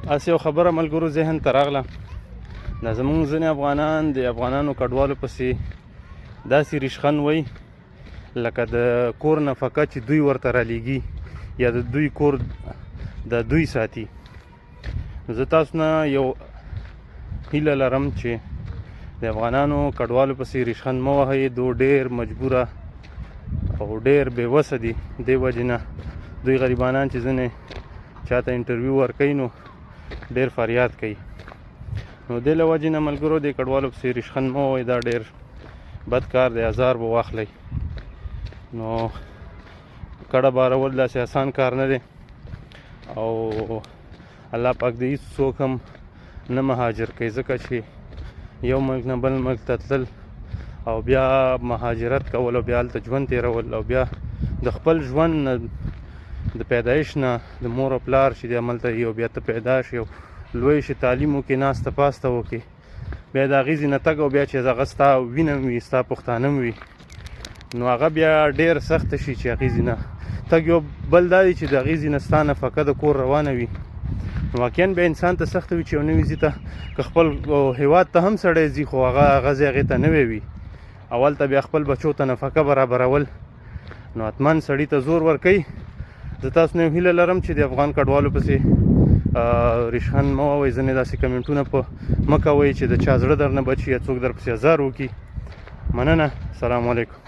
هسې یو خبره ملګرو ذهن ته راغله، دا زمونږ ځینې افغانان د افغانانو کډوالو پسې داسې ریشخند وایي لکه د کور نفقه چې دوی ورته رالیږي یا د دوی کور د دوی ساتي. زه تاسو نه یو هیله لرم چې د افغانانو کډوالو پسې ریشخند مه وهئ. دو ډېر مجبوره او ډېر بېوسه دي، دې وجې نه دوی غریبانان چې ځینې چاته انټرویو ورکوي نو ډېر فریاد کوي. نو دې له وجې نه ملګرو د کډوالو پسې ریشخند مه ووایئ، دا ډېر بد کار دی، ازار به واخلئ. نو کډه بارول داسې اسان کار نه دی او الله پاک دې هېڅ څوک هم نه مهاجر کوي، ځکه چې یو ملک نه بل ملک ته تلل او بیا مهاجرت کول او بیا هلته ژوند تېرول او بیا د خپل ژوند نه د پیدایش نه د مور او پلار چې دی هملته وي او بیا ته پیدا شي او لوی شي، تعلیم وکړي، ناسته پاسته وکړي، بیا د هغې ځینه تګ او بیا چې هغه ستا وینه وي، ستا پښتانه وي، نو هغه بیا ډېر سخته شي چې هغې ځینه تګ. یو بل دا دی چې د هغې ځینه ستا نفقه د کور روانه وي، نو واقعا بیا انسان ته سخته وي چې یو نوي ځي ته که خپل هېواد ته هم سړی ځي خو هغه ځای هغې ته نوی وي، اول ته بیا خپل بچو ته نفقه برابرول، نو حتما سړي ته زور ورکوي. زه تاسو نه یو هیله لرم چې د افغان کډوالو پسې ریشخند مه ووایئ، ځینې داسې کمنټونه مه کوئ چې د چا زړه در نه بچي یا څوک در پسې ازار وکړي. مننه، سلام علیکم.